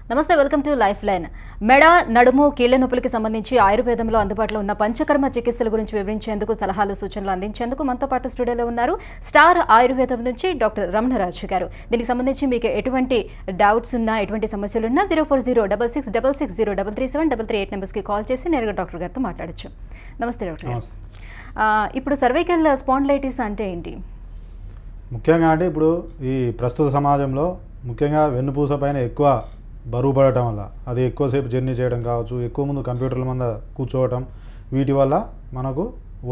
నమస్తే, welcome to life line. మెడ, నడుము, కీళ్ల నొప్పులకి సంబంధించి ఆయుర్వేదంలో అందుబాటులో ఉన్న పంచకర్మ చికిత్సల గురించి వివరించేందుకు సలహాలు సూచనలు అందించేందుకు మనతో పాటు స్టూడియోలో ఉన్నారు స్టార్ ఆయుర్వేదం నుంచి డాక్టర్ రమణరాజు గారు. దీనికి సంబంధించి మీకు ఎటువంటి డౌట్స్ ఉన్నా, ఎటువంటి సమస్యలు ఉన్నా 040666060337 నెంబర్స్కి కాల్ చేసి నేరుగా డాక్టర్ గారితో మాట్లాడచ్చు. నమస్తే డాక్టర్ గారు. ఇప్పుడు సర్వైకల్ స్పాండిలైటిస్ అంటే ఏంటి? ముఖ్యంగా అంటే ఇప్పుడు ఈ ప్రస్తుత సమాజంలో ముఖ్యంగా వెన్నుపూస పైన ఎక్కువ బరువు పడటం వల్ల, అది ఎక్కువసేపు జర్నీ చేయడం కావచ్చు, ఎక్కువ ముందు కంప్యూటర్ల మీద కూర్చోవటం, వీటి వల్ల మనకు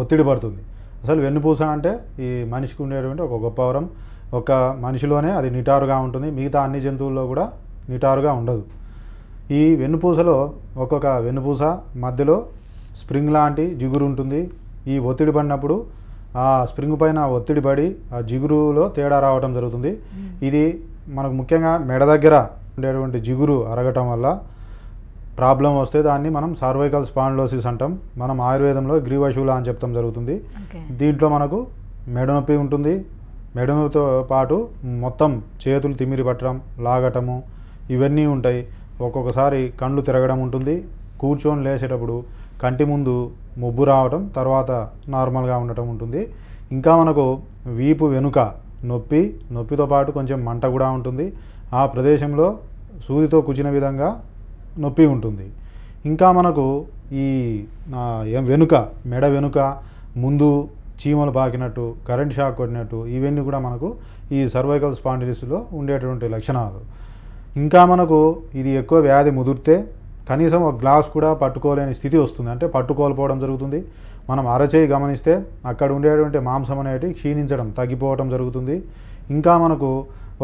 ఒత్తిడి పడుతుంది. అసలు వెన్నుపూస అంటే ఈ మనిషికి ఉండేటువంటి ఒక గొప్ప వరం. ఒక మనిషిలోనే అది నిటారుగా ఉంటుంది, మిగతా అన్ని జంతువుల్లో కూడా నిటారుగా ఉండదు. ఈ వెన్నుపూసలో ఒక్కొక్క వెన్నుపూస మధ్యలో స్ప్రింగ్ లాంటి జిగురు ఉంటుంది. ఈ ఒత్తిడి పడినప్పుడు ఆ స్ప్రింగ్ పైన ఒత్తిడి పడి ఆ జిగురులో తేడా రావడం జరుగుతుంది. ఇది మనకు ముఖ్యంగా మెడ దగ్గర ఉండేటువంటి జిగురు అరగటం వల్ల ప్రాబ్లం వస్తే దాన్ని మనం సర్వైకల్ స్పాండిలోసిస్ అంటాం. మనం ఆయుర్వేదంలో గ్రీవశూల అని చెప్తాం జరుగుతుంది. దీంట్లో మనకు మెడ నొప్పి ఉంటుంది. మెడ నొప్పితో పాటు మొత్తం చేతులు తిమ్మిరి పట్టడం, లాగటము ఇవన్నీ ఉంటాయి. ఒక్కొక్కసారి కళ్ళు తిరగడం ఉంటుంది. కూర్చొని లేచేటప్పుడు కంటి ముందు ముబ్బు రావటం, తర్వాత నార్మల్గా ఉండటం ఉంటుంది. ఇంకా మనకు వీపు వెనుక నొప్పితో పాటు కొంచెం మంట కూడా ఉంటుంది. ఆ ప్రదేశంలో సూదితో కుచిన విధంగా నొప్పి ఉంటుంది. ఇంకా మనకు ఈ మెడ వెనుక ముందు చీమలు పాకినట్టు, కరెంట్ షాక్ కొట్టినట్టు, ఇవన్నీ కూడా మనకు ఈ సర్వైకల్ స్పాండిలిస్లో ఉండేటువంటి లక్షణాలు. ఇంకా మనకు ఇది ఎక్కువ వ్యాధి ముదిరితే కనీసం ఒక గ్లాస్ కూడా పట్టుకోలేని స్థితి వస్తుంది, అంటే పట్టుకోల్పోవడం జరుగుతుంది. మనం అరచేయి గమనిస్తే అక్కడ ఉండేటువంటి మాంసం అనేటి క్షీణించడం, తగ్గిపోవడం జరుగుతుంది. ఇంకా మనకు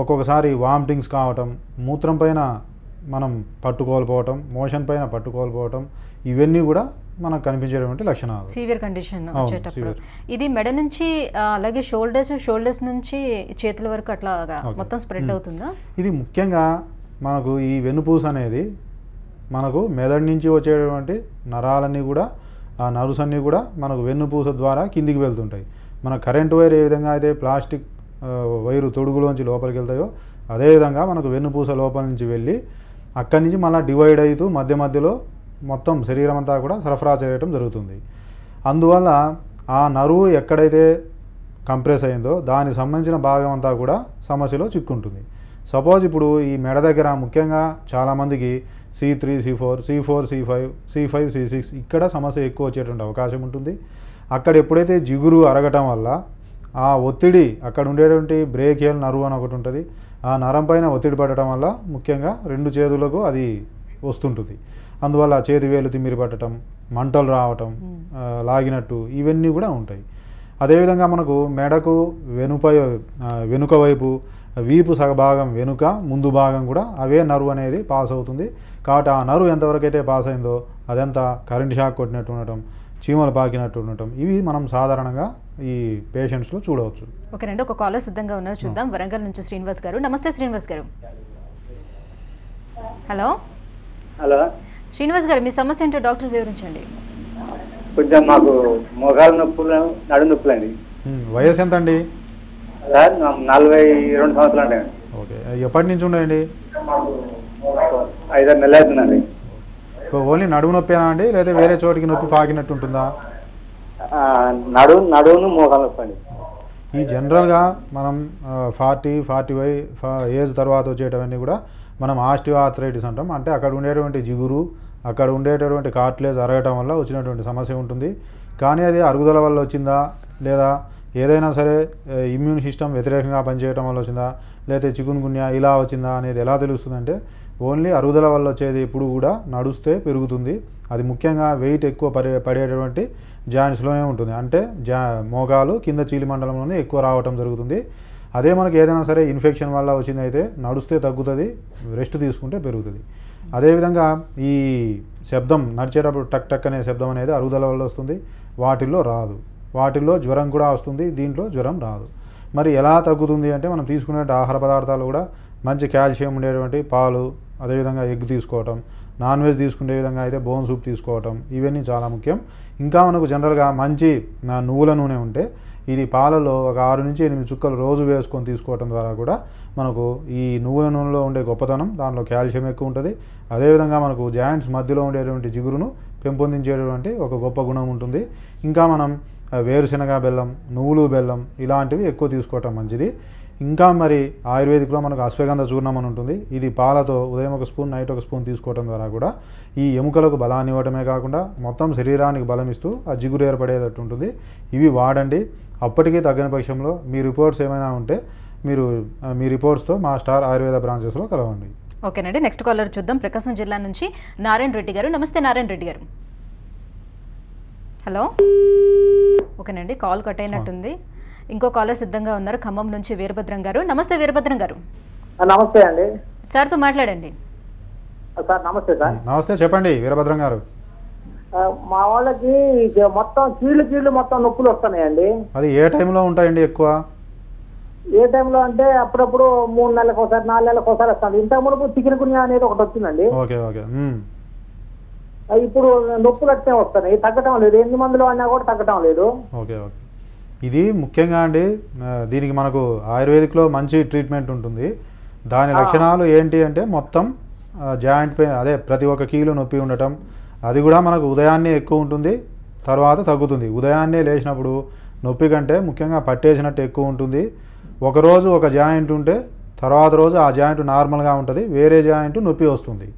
ఒక్కొక్కసారి వామిటింగ్స్ కావటం, మూత్రం పైన మనం పట్టుకోల్పోవటం, మోషన్ పైన పట్టుకోల్పోవటం, ఇవన్నీ కూడా మనకు కనిపించేటువంటి లక్షణాలు. సివియర్ కండిషన్ వచ్చేటప్పుడు ఇది మెడ నుంచి అలాగే షోల్డర్స్ నుంచి చేతుల వరకు అట్లా మొత్తం స్ప్రెడ్ అవుతుందా? ఇది ముఖ్యంగా మనకు ఈ వెన్నుపూస అనేది మనకు మెదడు నుంచి వచ్చేటువంటి నరాలన్నీ కూడా, ఆ నర్వ్స్ అన్నీ కూడా మనకు వెన్నుపూస ద్వారా కిందికి వెళ్తుంటాయి. మన కరెంట్ వైర్ ఏ విధంగా అయితే ప్లాస్టిక్ వైరు తొడుగులోంచి లోపలికి వెళ్తాయో, అదేవిధంగా మనకు వెన్నుపూస లోపల నుంచి వెళ్ళి అక్కడి నుంచి మళ్ళీ డివైడ్ అవుతూ మధ్యలో మొత్తం శరీరం అంతా కూడా సరఫరా చేయడం జరుగుతుంది. అందువల్ల ఆ నరువు ఎక్కడైతే కంప్రెస్ అయిందో దానికి సంబంధించిన భాగం అంతా కూడా సమస్యలో చిక్కుంటుంది. సపోజ్ ఇప్పుడు ఈ మెడ దగ్గర ముఖ్యంగా చాలామందికి C3, C4, C4, C5, C6 ఇక్కడ సమస్య ఎక్కువ వచ్చేటువంటి అవకాశం ఉంటుంది. అక్కడ ఎప్పుడైతే జిగురు అరగటం వల్ల ఆ ఒత్తిడి, అక్కడ ఉండేటువంటి బ్రేకియల్ నర్వ్ అని ఒకటి ఉంటుంది, ఆ నరం పైన ఒత్తిడి పడటం వల్ల ముఖ్యంగా రెండు చేతులకు అది వస్తుంటుంది. అందువల్ల చేతి వేలు తిమ్మిరి పట్టడం, మంటలు రావటం, లాగినట్టు ఇవన్నీ కూడా ఉంటాయి. అదేవిధంగా మనకు మెడకు వెనుక వైపు వీపు సగభాగం వెనుక ముందు భాగం కూడా అవే నర్వ్ అనేది పాస్ అవుతుంది. కాబట్టి ఆ నర్వ్ ఎంతవరకు అయితే పాస్ అయిందో అదంతా కరెంట్ షాక్ కొట్టినట్టు ఉండటం, చీమలు పాకినట్టు ఉండటం, ఇవి మనం సాధారణంగా ఈ పేషెంట్స్లో చూడవచ్చు. ఓకే రండి, ఒక కాలర్ సిద్ధంగా ఉన్నారు, చూద్దాం. వరంగల్ నుంచి శ్రీనివాస్ గారు. నమస్తే శ్రీనివాస్ గారు. హలో శ్రీనివాస్ గారు, మీ సమస్య ఏంటో డాక్టర్ వివరించండి. కొంచెం మాకు మోకాలు నొప్పులు, నడు నొప్పులు అండి. వయసు ఎంత అండి? 42 సంవత్సరాలు అండి. ఓకే, ఎప్పటి నుంచి ఉండేయండి? 5-6 నెలలు అవుతుందండి. ఓన్లీ నడుము నొప్పేనా అండి, లేదా వేరే చోటికి నొప్పి పాకినట్టు ఉంటుందా? నడువును మోకాలు నొప్పి అండి. ఈ జనరల్గా మనం 40-45 ఏజ్ తర్వాత వచ్చేటవన్నీ కూడా మనం ఆస్టియోఆర్థరైటిస్ అంటాం. అంటే అక్కడ ఉండేటువంటి జిగురు, అక్కడ ఉండేటటువంటి కార్టిలేజ్ అరగటం వల్ల వచ్చినటువంటి సమస్య ఉంటుంది. కానీ అది అరుగుదల వల్ల వచ్చిందా, లేదా ఏదైనా సరే ఇమ్యూన్ సిస్టమ్ వ్యతిరేకంగా పనిచేయడం వల్ల వచ్చిందా, లేకపోతే చికున్గున్యా ఇలా వచ్చిందా అనేది ఎలా తెలుస్తుందంటే, ఓన్లీ అరుగుదల వల్ల వచ్చేది ఎప్పుడు కూడా నడుస్తే పెరుగుతుంది. అది ముఖ్యంగా వెయిట్ ఎక్కువ పడేటటువంటి జాయింట్స్లోనే ఉంటుంది. అంటే మోకాలు కింద చీలిమండలంలోనే ఎక్కువ రావటం జరుగుతుంది. అదే మనకి ఏదైనా సరే ఇన్ఫెక్షన్ వల్ల వచ్చింది అయితే నడుస్తే తగ్గుతుంది, రెస్ట్ తీసుకుంటే పెరుగుతుంది. అదేవిధంగా ఈ శబ్దం నడిచేటప్పుడు టక్ టక్ అనే శబ్దం అనేది అరుగుదల వల్ల వస్తుంది, వాటిల్లో రాదు. వాటిల్లో జ్వరం కూడా వస్తుంది, దీంట్లో జ్వరం రాదు. మరి ఎలా తగ్గుతుంది అంటే మనం తీసుకునే ఆహార పదార్థాలు కూడా మంచి కాల్షియం ఉండేటువంటి పాలు, అదేవిధంగా ఎగ్ తీసుకోవటం, నాన్ వెజ్ తీసుకునే విధంగా అయితే బోన్ సూప్ తీసుకోవటం, ఇవన్నీ చాలా ముఖ్యం. ఇంకా మనకు జనరల్గా మంచి నువ్వుల నూనె ఉంటే ఇది పాలలో ఒక 6 నుంచి 8 చుక్కలు రోజు వేసుకొని తీసుకోవడం ద్వారా కూడా మనకు ఈ నువ్వుల నూనెలో ఉండే గొప్పతనం, దాంట్లో కాల్షియం ఎక్కువ ఉంటుంది. అదేవిధంగా మనకు జాయింట్స్ మధ్యలో ఉండేటువంటి జిగురును పెంపొందించేటువంటి ఒక గొప్ప గుణం ఉంటుంది. ఇంకా మనం వేరుశనగ బెల్లం, నువ్వులు బెల్లం ఇలాంటివి ఎక్కువ తీసుకోవటం మంచిది. ఇంకా మరి ఆయుర్వేదిక్లో మనకు అశ్వగంధ చూర్ణం అని ఉంటుంది. ఇది పాలతో ఉదయం ఒక స్పూన్, నైట్ ఒక స్పూన్ తీసుకోవడం ద్వారా కూడా ఈ ఎముకలకు బలాన్ని ఇవ్వటమే కాకుండా మొత్తం శరీరానికి బలం ఇస్తూ ఆ జిగురు ఏర్పడేటట్టు ఉంటుంది. ఇవి వాడండి. అప్పటికీ తగ్గని పక్షంలో మీ రిపోర్ట్స్ ఏమైనా ఉంటే మీరు మీ రిపోర్ట్స్తో మా స్టార్ ఆయుర్వేద బ్రాంచెస్లో కలవండి. ఓకేనండి, నెక్స్ట్ కాలర్ చూద్దాం. ప్రకాశం జిల్లా నుంచి నారాయణ రెడ్డి గారు. నమస్తే నారాయణ రెడ్డి గారు. హలో. ఓకేనండి, కాల్ కట్ అయినట్టుంది. ఇంకో కాలర్ సిద్ధంగా ఉన్నారు, ఖమ్మం నుంచి వీరభద్రం గారు. నమస్తే వీరభద్రం గారు. నమస్తే అండి. సార్తో మాట్లాడండి. సార్ నమస్తే సార్. నమస్తే, చెప్పండి వీరభద్రం గారు. మా వాళ్ళకి మొత్తం కీళ్ళు మొత్తం నొప్పులు వస్తున్నాయండి. అది ఏ టైంలో ఉంటాయండి ఎక్కువ? ఏ టైంలో అంటే అప్పుడప్పుడు 3 నెలలకు ఒకసారి, 4 నెలలకు ఒకసారి వస్తుంది. ఇంతకు మునుపు చికెన్ గున్యా అనేది ఒకటి వచ్చిందండి. Okay okay. ఇప్పుడు నొప్పులు అట్టే వస్తున్నాయి, తగ్గటం లేదు. ఎన్ని మందులు అన్నా కూడా తగ్గటం లేదు. Okay okay. ఇది ముఖ్యంగా అండి, దీనికి మనకు ఆయుర్వేదిక్లో మంచి ట్రీట్మెంట్ ఉంటుంది. దాని లక్షణాలు ఏంటి అంటే మొత్తం జాయింట్ పెయిన్, అదే ప్రతి ఒక్క కీలు నొప్పి ఉండటం. అది కూడా మనకు ఉదయాన్నే ఎక్కువ ఉంటుంది, తర్వాత తగ్గుతుంది. ఉదయాన్నే లేచినప్పుడు నొప్పి కంటే ముఖ్యంగా పట్టేసినట్టు ఎక్కువ ఉంటుంది. ఒకరోజు ఒక జాయింట్ ఉంటే తర్వాత రోజు ఆ జాయింట్ నార్మల్గా ఉంటుంది, వేరే జాయింట్ నొప్పి వస్తుంది.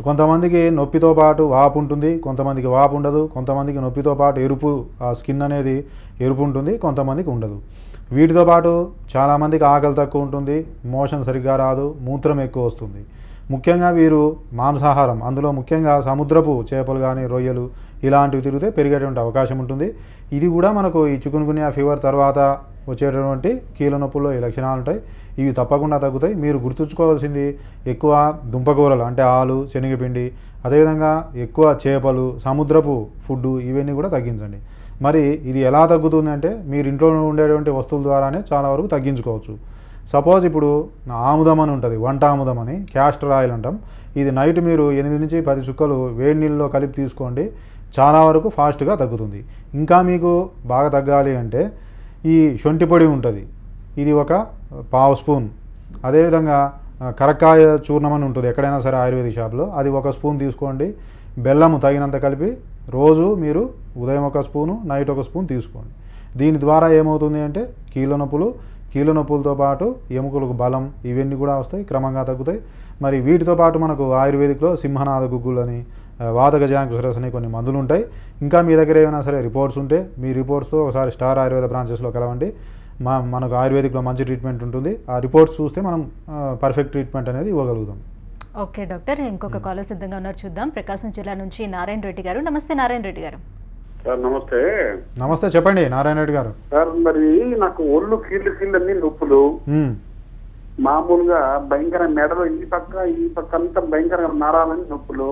కొంతమందికి నొప్పితో పాటు వాపు ఉంటుంది, కొంతమందికి వాపు ఉండదు. కొంతమందికి నొప్పితో పాటు ఎరుపు, ఆ స్కిన్ అనేది ఎరుపు ఉంటుంది, కొంతమందికి ఉండదు. వీటితో పాటు చాలామందికి ఆకలి తక్కువ ఉంటుంది, మోషన్ సరిగ్గా రాదు, మూత్రం ఎక్కువ వస్తుంది. ముఖ్యంగా వీరు మాంసాహారం, అందులో ముఖ్యంగా సముద్రపు చేపలు కానీ రొయ్యలు ఇలాంటివి తిరిగితే పెరిగేటువంటి అవకాశం ఉంటుంది. ఇది కూడా మనకు ఈ చికున్ గున్యా ఫీవర్ తర్వాత వచ్చేటటువంటి కీళ్ళ నొప్పుల్లో ఈ లక్షణాలు ఉంటాయి. ఇవి తప్పకుండా తగ్గుతాయి. మీరు గుర్తుంచుకోవాల్సింది ఎక్కువ దుంపకూరలు అంటే ఆలు, శనగపిండి, అదేవిధంగా ఎక్కువ చేపలు, సముద్రపు ఫుడ్డు ఇవన్నీ కూడా తగ్గించండి. మరి ఇది ఎలా తగ్గుతుంది అంటే మీరు ఇంట్లో ఉండేటువంటి వస్తువుల ద్వారానే చాలా వరకు తగ్గించుకోవచ్చు. సపోజ్ ఇప్పుడు ఆముదం అని ఉంటుంది, వంట ఆముదం అని, క్యాస్టర్ ఆయిల్ అంటాం. ఇది నైట్ మీరు 8 నుంచి 10 చుక్కలు వేడి నీళ్ళలో కలిపి తీసుకోండి, చాలా వరకు ఫాస్ట్గా తగ్గుతుంది. ఇంకా మీకు బాగా తగ్గాలి అంటే ఈ శొంఠి పొడి ఉంటుంది, ఇది ఒక 1/2 స్పూన్. అదేవిధంగా కరక్కాయ చూర్ణం అని ఉంటుంది ఎక్కడైనా సరే ఆయుర్వేదిక్ షాప్లో, అది 1 స్పూన్ తీసుకోండి. బెల్లము తగినంత కలిపి రోజు మీరు ఉదయం 1 స్పూను, నైట్ 1 స్పూన్ తీసుకోండి. దీని ద్వారా ఏమవుతుంది అంటే కీళ్ళ నొప్పులతో పాటు ఎముకలకు బలం ఇవన్నీ కూడా వస్తాయి, క్రమంగా తగ్గుతాయి. మరి వీటితో పాటు మనకు ఆయుర్వేదిక్లో సింహనాద గుగ్గులని, వాతగజాంకుశరస్ అని కొన్ని మందులు ఉంటాయి. ఇంకా మీ దగ్గర ఏమైనా సరే రిపోర్ట్స్ ఉంటే మీ రిపోర్ట్స్తో ఒకసారి స్టార్ ఆయుర్వేద బ్రాంచెస్లో కలవండి. మనకు ఆయుర్వేదిక్లో మంచి ట్రీట్మెంట్ ఉంటుంది. ఆ రిపోర్ట్స్ చూస్తే మనం పర్ఫెక్ట్ ట్రీట్మెంట్ అనేది ఇవ్వగలుగుతాం. ఓకే డాక్టర్, ఇంకొక కాలర్ సిద్ధంగా ఉన్నారు, చూద్దాం. ప్రకాశం జిల్లా నుంచి నారాయణ రెడ్డి గారు. నమస్తే నారాయణ రెడ్డి గారు. సార్ నమస్తే. నమస్తే, చెప్పండి నారాయణ రెడ్డి గారు. సార్ మరి నాకు ఒళ్ళు కీళ్ళు అన్ని నొప్పులు, మామూలుగా భయంకర మెడలు ఈ పక్క అంతా భయంకర నరాలని నొప్పులు,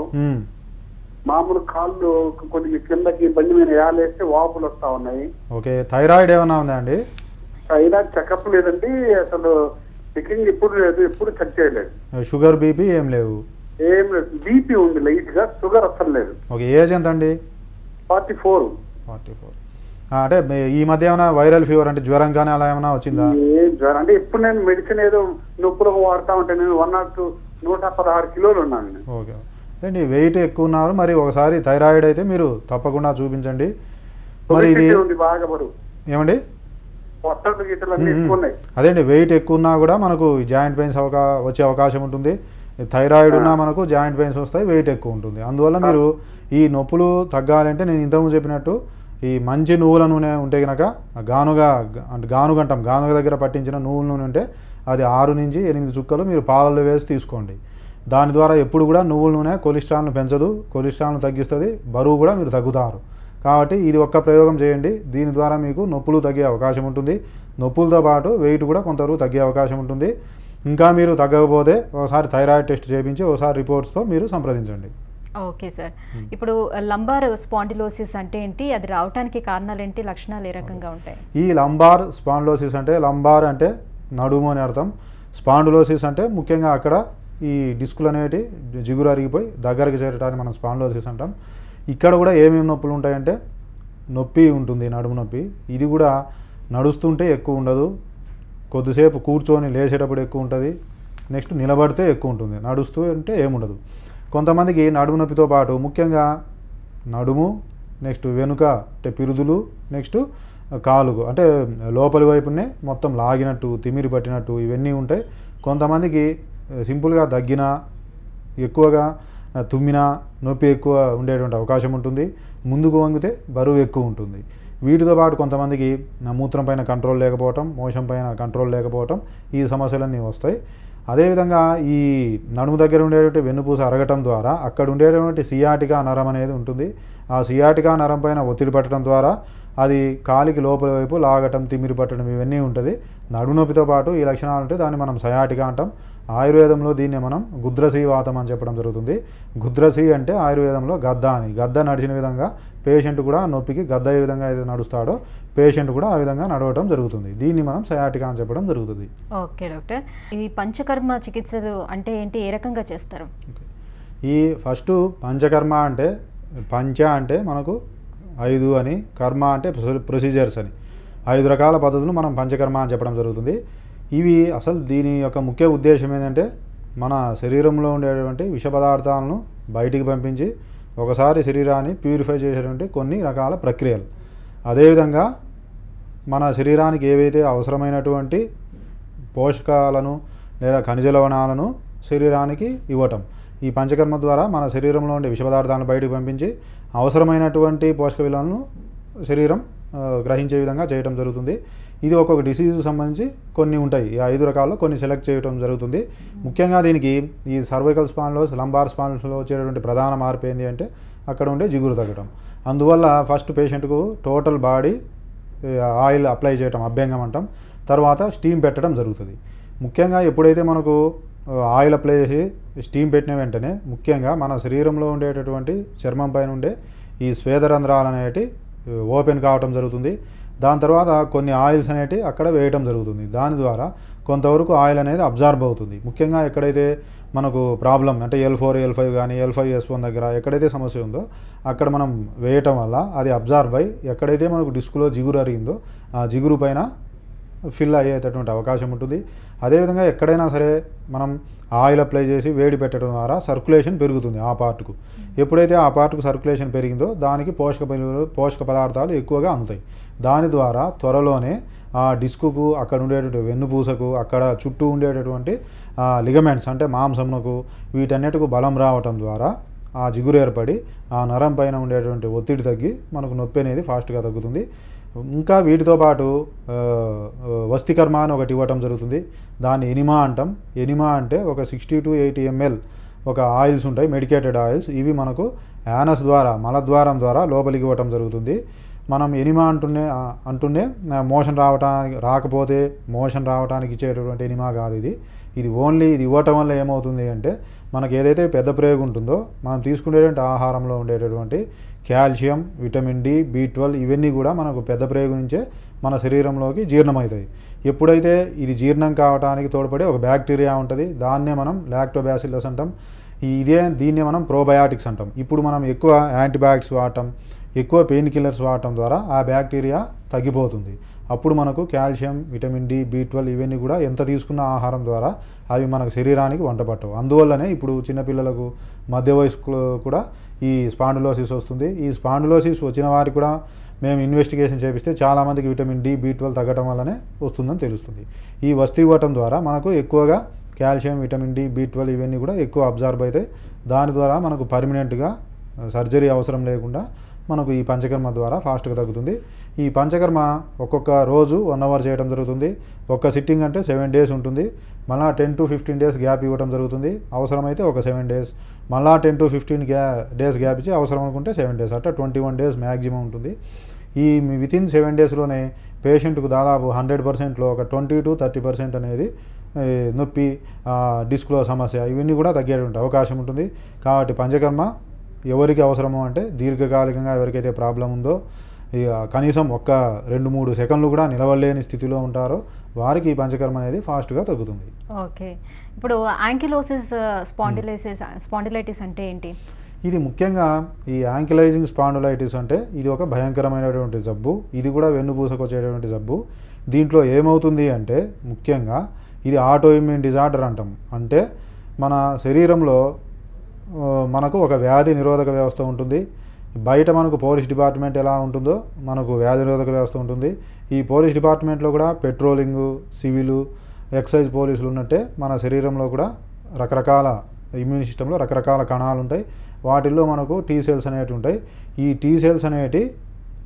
మామూలు కాళ్ళు కొద్దిగా కిందకి బండి మీద యాలేస్తే వాపులు వస్తా ఉన్నాయి. ఓకే, థైరాయిడ్ ఏమైనా ఉందా అండి? థైరాయిడ్ చెకప్ లేదండి, అసలు చెకింగ్ ఎప్పుడు లేదు, ఎప్పుడు చెక్ చేయలేదు. షుగర్, బీపీ ఏం లేవు? ఏం లేదు. బీపీ ఉంది లైట్ గా, షుగర్ అసలు లేదు. ఓకే, ఏజ్ ఎంత అండి? 44. అంటే ఈ మధ్య ఏమైనా వైరల్ ఫీవర్ అంటే జ్వరం కానీ అలా ఏమైనా వచ్చిందా? ఏ జ్వరం అంటే ఇప్పుడు నేను మెడిసిన్ ఏదో నొప్పులకు వాడుతా ఉంటే నేను 116 కిలోలు ఉన్నాను. ఓకే అండి, వెయిట్ ఎక్కువ ఉన్నారు. మరి ఒకసారి థైరాయిడ్ అయితే మీరు తప్పకుండా చూపించండి. మరి ఇది బాగా బరువు ఏమండి? అదేండి, వెయిట్ ఎక్కువ ఉన్నా కూడా మనకు జాయింట్ పెయిన్స్ వచ్చే అవకాశం ఉంటుంది. థైరాయిడ్ ఉన్నా మనకు జాయింట్ పెయిన్స్ వస్తాయి, వెయిట్ ఎక్కువ ఉంటుంది. అందువల్ల మీరు ఈ నొప్పులు తగ్గాలంటే నేను ఇంతకుముందు చెప్పినట్టు ఈ మంచి నువ్వుల నూనె ఉంటే కనుక గానుగ దగ్గర పట్టించిన నువ్వుల నూనె ఉంటే అది 6 నుంచి 8 చుక్కలు మీరు పాలల్లో వేసి తీసుకోండి. దాని ద్వారా ఎప్పుడు కూడా నువ్వుల నూనె కొలెస్ట్రాల్ను పెంచదు, కొలెస్ట్రాల్ను తగ్గిస్తుంది, బరువు కూడా మీరు తగ్గుతారు. కాబట్టి ఇది ఒక్క ప్రయోగం చేయండి. దీని ద్వారా మీకు నొప్పులు తగ్గే అవకాశం ఉంటుంది. నొప్పులతో పాటు వెయిట్ కూడా కొంతవరకు తగ్గే అవకాశం ఉంటుంది. ఇంకా మీరు తగ్గకపోతే ఒకసారి థైరాయిడ్ టెస్ట్ చేయించి ఒకసారి రిపోర్ట్స్తో మీరు సంప్రదించండి. ఓకే సార్, ఇప్పుడు లంబార్ స్పాండిలోసిస్ అంటే ఏంటి, అది రావడానికి కారణాలు ఏంటి, లక్షణాలు ఏ రకంగా ఉంటాయి? ఈ లంబార్ స్పాండిలోసిస్ అంటే లంబార్ అంటే నడుము అని అర్థం, స్పాండిలోసిస్ అంటే ముఖ్యంగా అక్కడ ఈ డిస్కులు అనేవి జిగురు అరిగిపోయి దగ్గరికి చేరటాన్ని మనం స్పాండిలోసిస్ అంటాం. ఇక్కడ కూడా ఏమేమి నొప్పులు ఉంటాయంటే నొప్పి ఉంటుంది, నడుము నొప్పి. ఇది కూడా నడుస్తుంటే ఎక్కువ ఉండదు, కొద్దిసేపు కూర్చొని లేచేటప్పుడు ఎక్కువ ఉంటుంది, నెక్స్ట్ నిలబడితే ఎక్కువ ఉంటుంది, నడుస్తూ అంటే ఏముండదు. కొంతమందికి నడుము నొప్పితో పాటు ముఖ్యంగా నడుము, నెక్స్ట్ వెనుక అంటే పిరుదులు, నెక్స్ట్ కాలుకు అంటే లోపలి వైపునే మొత్తం లాగినట్టు తిమిరి పట్టినట్టు ఇవన్నీ ఉంటాయి. కొంతమందికి సింపుల్గా దగ్గినా ఎక్కువగా తుమ్మినా నొప్పి ఎక్కువ ఉండేటువంటి అవకాశం ఉంటుంది, ముందుకు వంగితే బరువు ఎక్కువ ఉంటుంది. వీటితో పాటు కొంతమందికి మూత్రం పైన కంట్రోల్ లేకపోవటం, మోషన్ పైన కంట్రోల్ లేకపోవటం ఈ సమస్యలన్నీ వస్తాయి. అదేవిధంగా ఈ నడుము దగ్గర ఉండేటువంటి వెన్నుపూస అరగటం ద్వారా అక్కడ ఉండేటువంటి సియాటికా నరం అనేది ఉంటుంది. ఆ సియాటికా నరం పైన ఒత్తిడి పట్టడం ద్వారా అది కాలికి లోపల వైపు లాగటం, తిమ్మిరి పట్టడం ఇవన్నీ ఉంటుంది. నడుము నొప్పితో పాటు ఈ లక్షణాలు ఉంటే దాన్ని మనం సయాటికా అంటాం. ఆయుర్వేదంలో దీన్ని మనం గుద్రసీ వాతం అని చెప్పడం జరుగుతుంది. గుద్రసీ అంటే ఆయుర్వేదంలో గద్ద అని, గద్ద నడిచిన విధంగా పేషెంట్ కూడా నొప్పికి గద్ద ఏ విధంగా అయితే నడుస్తాడో పేషెంట్ కూడా ఆ విధంగా నడవటం జరుగుతుంది. దీన్ని మనం సయాటికా అని చెప్పడం జరుగుతుంది. ఓకే డాక్టర్, ఈ పంచకర్మ చికిత్సలు అంటే ఏంటి, ఏ రకంగా చేస్తారు? ఈ ఫస్ట్ పంచకర్మ అంటే పంచ అంటే మనకు 5 అని, కర్మ అంటే ప్రొసీజర్స్ అని 5 రకాల పద్ధతులు మనం పంచకర్మ అని చెప్పడం జరుగుతుంది. ఇవి అసలు దీని యొక్క ముఖ్య ఉద్దేశం ఏంటంటే మన శరీరంలో ఉండేటువంటి విష పదార్థాలను బయటికి పంపించి ఒకసారి శరీరాన్ని ప్యూరిఫై చేసేటువంటి కొన్ని రకాల ప్రక్రియలు. అదేవిధంగా మన శరీరానికి ఏవైతే అవసరమైనటువంటి పోషకాలను లేదా ఖనిజ లవణాలను శరీరానికి ఇవ్వటం. ఈ పంచకర్మ ద్వారా మన శరీరంలో ఉండే విష పదార్థాలను బయటకు పంపించి అవసరమైనటువంటి పోషక విలువలను శరీరం గ్రహించే విధంగా చేయడం జరుగుతుంది. ఇది ఒక్కొక్క డిసీజ్కి సంబంధించి కొన్ని ఉంటాయి. ఈ 5 రకాల్లో కొన్ని సెలెక్ట్ చేయడం జరుగుతుంది. ముఖ్యంగా దీనికి ఈ సర్వైకల్ స్పాన్లోస్, లంబార్ స్పాన్స్లో వచ్చేటటువంటి ప్రధాన మార్పు ఏంటి అంటే అక్కడ ఉండే జిగురు తగ్గడం. అందువల్ల ఫస్ట్ పేషెంట్కు టోటల్ బాడీ ఆయిల్ అప్లై చేయటం, అభ్యంగం అంటాం. తర్వాత స్టీమ్ పెట్టడం జరుగుతుంది. ముఖ్యంగా ఎప్పుడైతే మనకు ఆయిల్ అప్లై చేసి స్టీమ్ పెట్టిన వెంటనే ముఖ్యంగా మన శరీరంలో ఉండేటటువంటి చర్మం పైన ఉండే ఈ స్వేదరంధ్రాలు అనేవి ఓపెన్ కావటం జరుగుతుంది. దాని తర్వాత కొన్ని ఆయిల్స్ అనేవి అక్కడ వేయటం జరుగుతుంది. దాని ద్వారా కొంతవరకు ఆయిల్ అనేది అబ్జార్బ్ అవుతుంది. ముఖ్యంగా ఎక్కడైతే మనకు ప్రాబ్లం అంటే L4, L5 కానీ L5, S1 దగ్గర ఎక్కడైతే సమస్య ఉందో అక్కడ మనం వేయటం వల్ల అది అబ్జార్బ్ అయ్యి ఎక్కడైతే మనకు డిస్క్లో జిగురు అరిగిందో ఆ జిగురు పైన ఫిల్ అయ్యేటటువంటి అవకాశం ఉంటుంది. అదేవిధంగా ఎక్కడైనా సరే మనం ఆయిల్ అప్లై చేసి వేడి పెట్టడం ద్వారా సర్క్యులేషన్ పెరుగుతుంది ఆ పార్ట్కు. ఎప్పుడైతే ఆ పార్ట్కు సర్క్యులేషన్ పెరిగిందో దానికి పోషక పదార్థాలు ఎక్కువగా అందుతాయి. దాని ద్వారా త్వరలోనే ఆ డిస్కుకు, అక్కడ ఉండేటటువంటి వెన్నుపూసకు, అక్కడ చుట్టూ ఉండేటటువంటి లిగమెంట్స్ అంటే మాంసమునకు వీటన్నిటికు బలం రావటం ద్వారా ఆ జిగురు ఏర్పడి ఆ నరం పైన ఉండేటువంటి ఒత్తిడి తగ్గి మనకు నొప్పి అనేది ఫాస్ట్గా తగ్గుతుంది. ఇంకా వీటితో పాటు వస్తికర్మ అని ఒకటి ఇవ్వటం జరుగుతుంది. దాన్ని ఎనిమా అంటాం. ఎనిమా అంటే ఒక 60 to 80 ml ఒక ఆయిల్స్ ఉంటాయి, మెడికేటెడ్ ఆయిల్స్. ఇవి మనకు యానస్ ద్వారా, మలద్వారం ద్వారా లోపలికి ఇవ్వటం జరుగుతుంది. మనం ఎనిమా అంటుండే మోషన్ రాకపోతే మోషన్ రావడానికి ఇచ్చేటటువంటి ఎనిమా కాదు ఇది. ఇది ఓన్లీ ఇది ఇవ్వటం వల్ల ఏమవుతుంది అంటే మనకు ఏదైతే పెద్ద ప్రయోగం ఉంటుందో మనం తీసుకునేటువంటి ఆహారంలో ఉండేటటువంటి కాల్షియం, విటమిన్ డి, B12 ఇవన్నీ కూడా మనకు పెద్ద ప్రయోగం నుంచే మన శరీరంలోకి జీర్ణమవుతాయి. ఎప్పుడైతే ఇది జీర్ణం కావడానికి తోడ్పడే ఒక బ్యాక్టీరియా ఉంటుంది, దాన్నే మనం లాక్టోబాసిల్లస్ అంటాం. దీన్నే మనం ప్రోబయాటిక్స్ అంటాం. ఇప్పుడు మనం ఎక్కువ యాంటీబయాటిక్స్ వాడటం, ఎక్కువ పెయిన్ కిల్లర్స్ వాడటం ద్వారా ఆ బ్యాక్టీరియా తగ్గిపోతుంది. అప్పుడు మనకు కాల్షియం, విటమిన్ డి, B12 ఇవన్నీ కూడా ఎంత తీసుకున్న ఆహారం ద్వారా అవి మనకు శరీరానికి వంట పట్టవు. అందువల్లనే ఇప్పుడు చిన్నపిల్లలకు, మధ్య వయస్కులు కూడా ఈ స్పాండిలోసిస్ వస్తుంది. ఈ స్పాండిలోసిస్ వచ్చిన వారికి కూడా మేము ఇన్వెస్టిగేషన్ చేపిస్తే చాలామందికి విటమిన్ డి, B12 తగ్గడం వల్లనే వస్తుందని తెలుస్తుంది. ఈ వస్తు ఇవ్వటం ద్వారా మనకు ఎక్కువగా కాల్షియం, విటమిన్ డి, B12 ఇవన్నీ కూడా ఎక్కువ అబ్జార్బ్ అవుతాయి. దాని ద్వారా మనకు పర్మనెంట్గా సర్జరీ అవసరం లేకుండా మనకు ఈ పంచకర్మ ద్వారా ఫాస్ట్గా తగ్గుతుంది. ఈ పంచకర్మ ఒక్కొక్క రోజు 1 hour చేయడం జరుగుతుంది. ఒక్క సిట్టింగ్ అంటే 7 days ఉంటుంది. మళ్ళీ 10 to 15 days గ్యాప్ ఇవ్వడం జరుగుతుంది. అవసరమైతే ఒక 7 days, మళ్ళీ 10 to 15 days గ్యాప్ ఇచ్చి అవసరం అనుకుంటే 7 days, అట్లా 21 days మ్యాక్సిమం ఉంటుంది. ఈ వితిన్ 7 daysలోనే పేషెంట్కు దాదాపు 100%లో ఒక 20 to 30% అనేది నొప్పి, డిస్క్లో సమస్య ఇవన్నీ కూడా తగ్గేటువంటి అవకాశం ఉంటుంది. కాబట్టి పంచకర్మ ఎవరికి అవసరమో అంటే దీర్ఘకాలికంగా ఎవరికైతే ప్రాబ్లం ఉందో, కనీసం ఒక్క 2-3 సెకండ్లు కూడా నిలవలేని స్థితిలో ఉంటారో వారికి ఈ పంచకర్మ అనేది ఫాస్ట్గా తగ్గుతుంది. ఓకే, ఇప్పుడు యాంకిలోసిస్ స్పాండిలైటిస్ అంటే ఏంటి? ఇది ముఖ్యంగా ఈ యాంకిలైజింగ్ స్పాండిలైటిస్ అంటే ఇది ఒక భయంకరమైనటువంటి జబ్బు. ఇది కూడా వెన్నుపూసకు వచ్చేటువంటి జబ్బు. దీంట్లో ఏమవుతుంది అంటే ముఖ్యంగా ఇది ఆటోఇమ్యూన్ డిజార్డర్ అంటాం. అంటే మన శరీరంలో మనకు ఒక వ్యాధి నిరోధక వ్యవస్థ ఉంటుంది. బయట మనకు పోలీస్ డిపార్ట్మెంట్ ఎలా ఉంటుందో మనకు వ్యాధి నిరోధక వ్యవస్థ ఉంటుంది. ఈ పోలీస్ డిపార్ట్మెంట్లో కూడా పెట్రోలింగు, సివిలు, ఎక్సైజ్ పోలీసులు ఉన్నట్టే మన శరీరంలో కూడా రకరకాల ఇమ్యూన్ సిస్టంలో రకరకాల కణాలు ఉంటాయి. వాటిల్లో మనకు టీ సెల్స్ అనేవి ఉంటాయి. ఈ టీ సెల్స్ అనేవి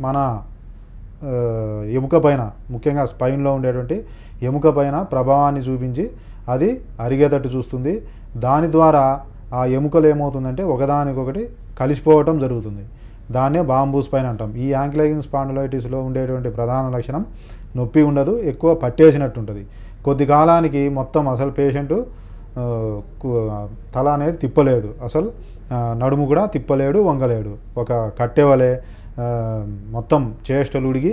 మన ఎముక పైన, ముఖ్యంగా స్పైన్లో ఉండేటువంటి ఎముక పైన ప్రభావాన్ని చూపించి అది అరిగేటట్టు చూస్తుంది. దాని ద్వారా ఆ ఎముకలు ఏమవుతుందంటే ఒకదానికొకటి కలిసిపోవటం జరుగుతుంది. దాన్నే బాంబూ స్పైన్ అంటాం. ఈ యాంకిలైజింగ్ స్పాండిలైటిస్లో ఉండేటువంటి ప్రధాన లక్షణం నొప్పి ఉండదు, ఎక్కువ పట్టేసినట్టు ఉంటుంది. కొద్ది కాలానికి మొత్తం అసలు పేషెంటు తల అనేది తిప్పలేడు, అసలు నడుము కూడా తిప్పలేడు, వంగలేడు. ఒక కట్టెవలే మొత్తం చేష్టలు ఉడిగి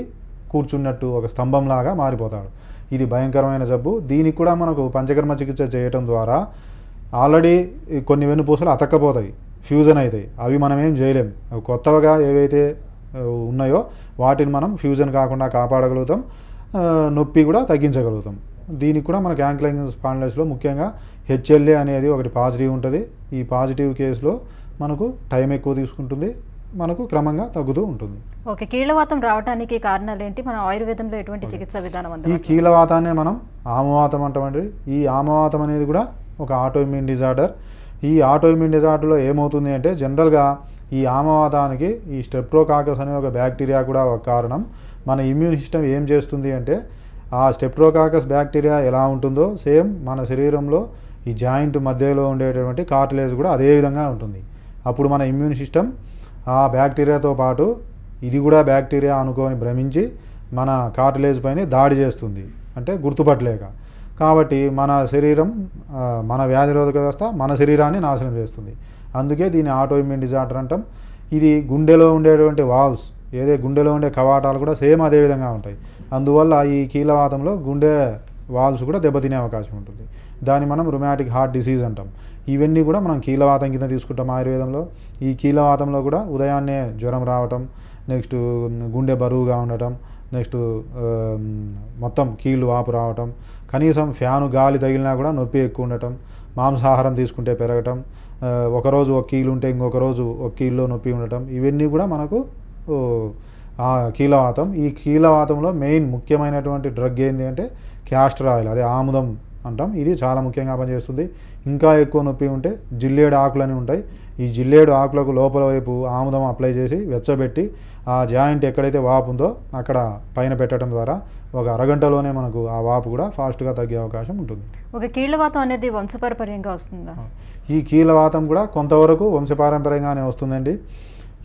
కూర్చున్నట్టు ఒక స్తంభంలాగా మారిపోతాడు. ఇది భయంకరమైన జబ్బు. దీనికి కూడా మనకు పంచకర్మ చికిత్స చేయటం ద్వారా ఆల్రెడీ కొన్ని వెన్నుపూసలు అతక్కపోతాయి, ఫ్యూజన్ అవుతాయి. అవి మనం ఏం చేయలేం. కొత్తగా ఏవైతే ఉన్నాయో వాటిని మనం ఫ్యూజన్ కాకుండా కాపాడగలుగుతాం, నొప్పి కూడా తగ్గించగలుగుతాం. దీనికి కూడా మనకి యాంకిలైజింగ్ స్పాండిలైటిస్లో ముఖ్యంగా హెచ్ఎల్ఏ అనేది ఒకటి పాజిటివ్ ఉంటుంది. ఈ పాజిటివ్ కేసులో మనకు టైం ఎక్కువ తీసుకుంటుంది, మనకు క్రమంగా తగ్గుతూ ఉంటుంది. ఓకే, కీళ్ళవాతం రావడానికి కారణాలు ఏంటి? మన ఆయుర్వేదంలో ఎటువంటి చికిత్సా విధానం? ఈ కీళ్ళవాతాన్నే మనం ఆమవాతం అంటామండి. ఈ ఆమవాతం అనేది కూడా ఒక ఆటోఇమ్యూన్ డిజార్డర్. ఈ ఆటోఇమ్యూన్ డిజార్డర్లో ఏమవుతుంది అంటే జనరల్గా ఈ ఆమవాతానికి ఈ స్టెప్టోకాకస్ అనే ఒక బ్యాక్టీరియా కూడా ఒక కారణం. మన ఇమ్యూన్ సిస్టమ్ ఏం చేస్తుంది అంటే ఆ స్టెప్టోకాకస్ బ్యాక్టీరియా ఎలా ఉంటుందో సేమ్ మన శరీరంలో ఈ జాయింట్ మధ్యలో ఉండేటువంటి కార్టిలేజ్ కూడా అదే విధంగా ఉంటుంది. అప్పుడు మన ఇమ్యూన్ సిస్టమ్ ఆ బ్యాక్టీరియాతో పాటు ఇది కూడా బ్యాక్టీరియా అనుకొని భ్రమించి మన కార్టిలేజ్ పైన దాడి చేస్తుంది, అంటే గుర్తుపట్టలేక. కాబట్టి మన శరీరం, మన వ్యాధిరోధక వ్యవస్థ మన శరీరాన్ని నాశనం చేస్తుంది. అందుకే దీన్ని ఆటోఇమ్యూన్ డిజార్డర్ అంటాం. ఇది గుండెలో ఉండేటువంటి వాల్వ్స్, గుండెలో ఉండే కవాటాలు కూడా సేమ్ అదే విధంగా ఉంటాయి. అందువల్ల ఈ కీళ్ళవాతంలో గుండె వాల్వ్స్ కూడా దెబ్బతినే అవకాశం ఉంటుంది. దాన్ని మనం రుమాటిక్ హార్ట్ డిసీజ్ అంటాం. ఇవన్నీ కూడా మనం కీళ్ళవాతం కింద తీసుకుంటాం ఆయుర్వేదంలో. ఈ కీళ్ళవాతంలో కూడా ఉదయాన్నే జ్వరం రావటం, నెక్స్ట్ గుండె బరువుగా ఉండటం, నెక్స్ట్ మొత్తం కీళ్ళు వాపు రావటం, కనీసం ఫ్యాను గాలి తగిలినా కూడా నొప్పి ఎక్కువ ఉండటం, మాంసాహారం తీసుకుంటే పెరగటం, ఒకరోజు ఒక కీలు ఉంటే ఇంకొక రోజు ఒక కీల్లో నొప్పి ఉండటం, ఇవన్నీ కూడా మనకు ఆ కీళ్ళవాతం. ఈ కీళ్ళవాతంలో మెయిన్ ముఖ్యమైనటువంటి డ్రగ్ ఏంటి అంటే క్యాస్టర్ ఆయిల్, అదే ఆముదం అంటాం. ఇది చాలా ముఖ్యంగా పనిచేస్తుంది. ఇంకా ఎక్కువ నొప్పి ఉంటే జిల్లేడు ఆకులు అని ఉంటాయి. ఈ జిల్లేడు ఆకులకు లోపల వైపు ఆముదం అప్లై చేసి వెచ్చబెట్టి ఆ జాయింట్ ఎక్కడైతే వాపు ఉందో అక్కడ పైన పెట్టడం ద్వారా ఒక అరగంటలోనే మనకు ఆ వాపు కూడా ఫాస్ట్గా తగ్గే అవకాశం ఉంటుంది. ఒక కీళ్ళవాతం అనేది వంశపారంపర్యంగా వస్తుందా? ఈ కీళ్ళవాతం కూడా కొంతవరకు వంశపారంపర్యంగానే వస్తుందండి.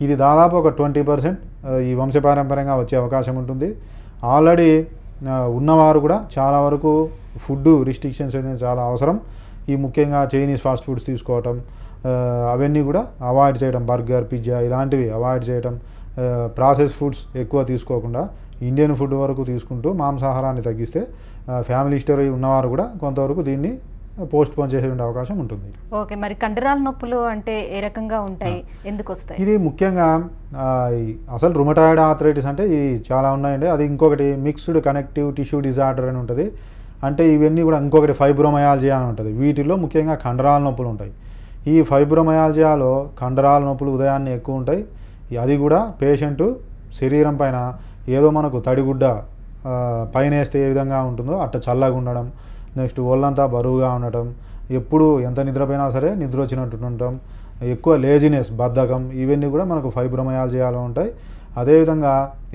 ఇది దాదాపు ఒక 20% ఈ వంశపారంపర్యంగా వచ్చే అవకాశం ఉంటుంది. ఆల్రెడీ ఉన్నవారు కూడా చాలా వరకు ఫుడ్ రిస్ట్రిక్షన్స్ అనేది చాలా అవసరం. ఈ ముఖ్యంగా చైనీస్ ఫాస్ట్ ఫుడ్స్ తీసుకోవటం, అవన్నీ కూడా అవాయిడ్ చేయడం, బర్గర్, పిజ్జా ఇలాంటివి అవాయిడ్ చేయడం, ప్రాసెస్ ఫుడ్స్ ఎక్కువ తీసుకోకుండా ఇండియన్ ఫుడ్ వరకు తీసుకుంటూ మాంసాహారాన్ని తగ్గిస్తే ఫ్యామిలీ హిస్టరీ ఉన్నవారు కూడా కొంతవరకు దీన్ని పోస్ట్ పోన్ చేసే అవకాశం ఉంటుంది. ఓకే, మరి కండరాల నొప్పులు అంటే ఏ రకంగా ఉంటాయి, ఎందుకు వస్తాయి? ఇది ముఖ్యంగా అసలు రుమటాయిడ్ ఆర్థరైటిస్ అంటే ఇది చాలా ఉన్నాయండి. అది ఇంకొకటి మిక్స్డ్ కనెక్టివ్ టిష్యూ డిజార్డర్ అని ఉంటుంది. అంటే ఇవన్నీ కూడా ఇంకొకటి ఫైబ్రోమయాలజియా అని ఉంటుంది. వీటిల్లో ముఖ్యంగా కండరాల నొప్పులు ఉంటాయి. ఈ ఫైబ్రోమయాలజియాలో కండరాల నొప్పులు ఉదయాన్నే ఎక్కువ ఉంటాయి. అది కూడా పేషెంటు శరీరం పైన ఏదో మనకు తడిగుడ్డ పైన వేస్తే ఏ విధంగా ఉంటుందో అట్లా చల్లగా ఉండడం, నెక్స్ట్ ఒళ్ళంతా బరువుగా ఉండటం, ఎప్పుడు ఎంత నిద్రపోయినా సరే నిద్ర వచ్చినట్టు ఉండటం, ఎక్కువ లేజినెస్, బద్ధకం, ఇవన్నీ కూడా మనకు ఫైబ్రోమయాలజియాలో ఉంటాయి. అదేవిధంగా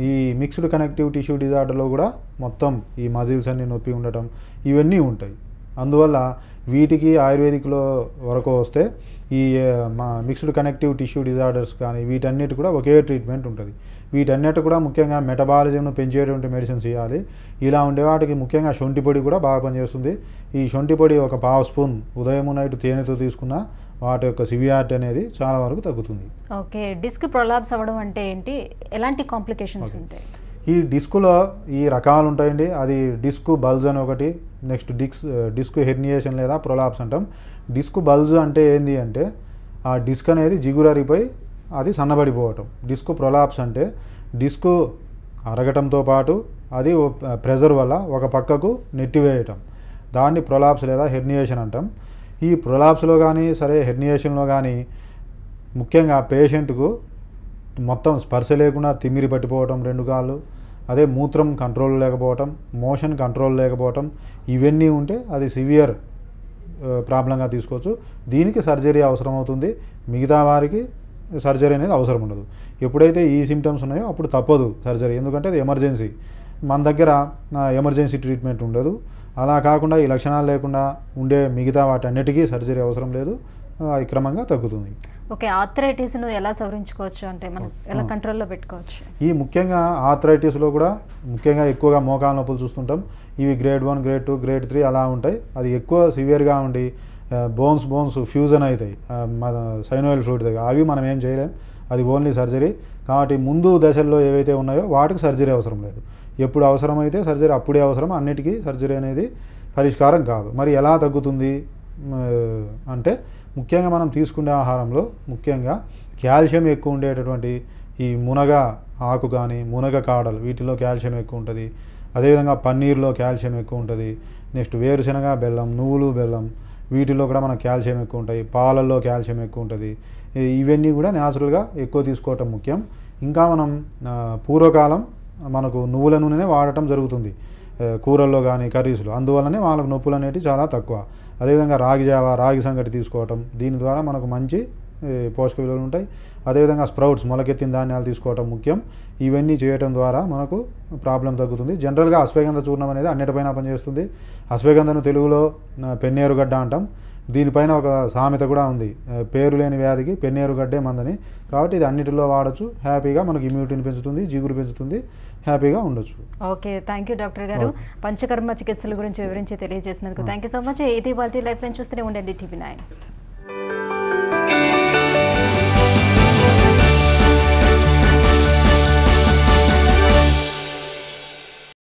ఈ మిక్స్డ్ కనెక్టివ్ టిష్యూ డిజార్డర్లో కూడా మొత్తం ఈ మజిల్స్ అన్ని నొప్పి ఉండటం ఇవన్నీ ఉంటాయి. అందువల్ల వీటికి ఆయుర్వేదిక్లో వరకు వస్తే ఈ మిక్స్డ్ కనెక్టివ్ టిష్యూ డిజార్డర్స్ కానీ వీటన్నిటి కూడా ఒకే ట్రీట్మెంట్ ఉంటుంది. వీటన్నిటి కూడా ముఖ్యంగా మెటబాలిజంను పెంచేటువంటి మెడిసిన్స్ ఇవ్వాలి. ఇలా ఉండే వాటికి ముఖ్యంగా శొంఠి పొడి కూడా బాగా పనిచేస్తుంది. ఈ శొంఠి పొడి ఒక 1/2 స్పూన్ ఉదయం నైట్ తేనెతో తీసుకున్న వాటి యొక్క సివియారిటీ అనేది చాలా వరకు తగ్గుతుంది. ఓకే, డిస్క్ ప్రొలాప్స్ అవ్వడం అంటే ఏంటి, ఎలాంటి కాంప్లికేషన్స్ ఉంటాయి? ఈ డిస్కులో ఈ రకాలు ఉంటాయండి. అది డిస్క్ బల్జ్ అని ఒకటి, నెక్స్ట్ డిస్క్ హెర్నియేషన్ లేదా ప్రొలాప్స్ అంటాం. డిస్క్ బల్జ్ అంటే ఏంటి అంటే ఆ డిస్క్ అనేది జిగురరిపోయి అది సన్నబడిపోవటం. డిస్క్ ప్రొలాప్స్ అంటే డిస్క్ అరగటంతో పాటు అది ప్రెజర్ వల్ల ఒక పక్కకు నెట్టివేయటం, దాన్ని ప్రొలాప్స్ లేదా హెర్నియేషన్ అంటాం. ఈ ప్రొలాప్స్లో కానీ సరే హెర్నియేషన్లో కానీ ముఖ్యంగా పేషెంట్కు మొత్తం స్పర్శ లేకుండా తిమ్మిరి పట్టిపోవటం 2 కాళ్ళు, అదే మూత్రం కంట్రోల్ లేకపోవటం, మోషన్ కంట్రోల్ లేకపోవటం, ఇవన్నీ ఉంటే అది సివియర్ ప్రాబ్లంగా తీసుకోవచ్చు. దీనికి సర్జరీ అవసరం అవుతుంది. మిగతా వారికి సర్జరీ అనేది అవసరం ఉండదు. ఎప్పుడైతే ఈ సిమ్టమ్స్ ఉన్నాయో అప్పుడు తప్పదు సర్జరీ, ఎందుకంటే అది ఎమర్జెన్సీ. మన దగ్గర ఎమర్జెన్సీ ట్రీట్మెంట్ ఉండదు. అలా కాకుండా ఈ లక్షణాలు లేకుండా ఉండే మిగతా వాటన్నిటికీ సర్జరీ అవసరం లేదు, క్రమంగా తగ్గుతుంది. ఓకే, ఆర్థరైటిస్ను ఎలా సవరించుకోవచ్చు అంటే మనం ఎలా కంట్రోల్లో పెట్టుకోవచ్చు? ఈ ముఖ్యంగా ఆర్థరైటిస్లో కూడా ముఖ్యంగా ఎక్కువగా మోకాల నొప్పులు చూస్తుంటాం. ఇవి గ్రేడ్ 1, గ్రేడ్ 2, గ్రేడ్ 3 అలా ఉంటాయి. అది ఎక్కువ సివియర్గా ఉండి బోన్స్ ఫ్యూజన్ అవుతాయి మన సైనోయిల్ ఫ్లూయిడ్ దగ్గర, అవి మనం ఏం చేయలేం, అది ఓన్లీ సర్జరీ. కాబట్టి ముందు దశల్లో ఏవైతే ఉన్నాయో వాటికి సర్జరీ అవసరం లేదు. ఎప్పుడు అవసరమైతే సర్జరీ అప్పుడే అవసరం, అన్నిటికీ సర్జరీ అనేది పరిష్కారం కాదు. మరి ఎలా తగ్గుతుంది అంటే ముఖ్యంగా మనం తీసుకునే ఆహారంలో ముఖ్యంగా కాల్షియం ఎక్కువ ఉండేటటువంటి ఈ మునగ ఆకు కానీ మునగ కాడలు, వీటిలో కాల్షియం ఎక్కువ ఉంటుంది. అదేవిధంగా పన్నీర్లో కాల్షియం ఎక్కువ ఉంటుంది. నెక్స్ట్ వేరుశనగ బెల్లం, నువ్వులు బెల్లం, వీటిలో కూడా మనకు కాల్షియం ఎక్కువ ఉంటాయి. పాలల్లో కాల్షియం ఎక్కువ ఉంటుంది. ఇవన్నీ కూడా న్యాచురల్గా ఎక్కువ తీసుకోవటం ముఖ్యం. ఇంకా మనం పూర్వకాలం మనకు నువ్వుల నూనెనే వాడటం జరుగుతుంది కూరల్లో కానీ కర్రీస్లో, అందువల్లనే వాళ్ళకు నొప్పులు అనేవి చాలా తక్కువ. అదేవిధంగా రాగి జావ, రాగి సంగటి తీసుకోవటం, దీని ద్వారా మనకు మంచి పోషక విలువలు ఉంటాయి. అదేవిధంగా స్ప్రౌట్స్, మొలకెత్తిన ధాన్యాలు తీసుకోవటం ముఖ్యం. ఇవన్నీ చేయటం ద్వారా మనకు ప్రాబ్లం తగ్గుతుంది. జనరల్గా అశ్వగంధ చూర్ణం అనేది అన్నిటిపైన పనిచేస్తుంది. అశ్వగంధను తెలుగులో పెన్నేరుగడ్డ అంటాం. దీనిపైన ఒక సామెత కూడా ఉంది, పేరు లేని వ్యాధికి పెన్నేరుగడ్డే మందని. కాబట్టి ఇది అన్నిటిలో వాడచ్చు. హ్యాపీగా మనకు ఇమ్యూనిటీని పెంచుతుంది, జిగురు పెంచుతుంది, హ్యాపీగా ఉండొచ్చు. ఓకే, థ్యాంక్ యూ డాక్టర్ గారు. పంచకర్మ చికిత్సల గురించి వివరించి తెలియజేసినందుకు థ్యాంక్ యూ సో మచ్. ఇది వాళ్ళ లైఫ్ లైన్ చూస్తూనే ఉండండి TV9.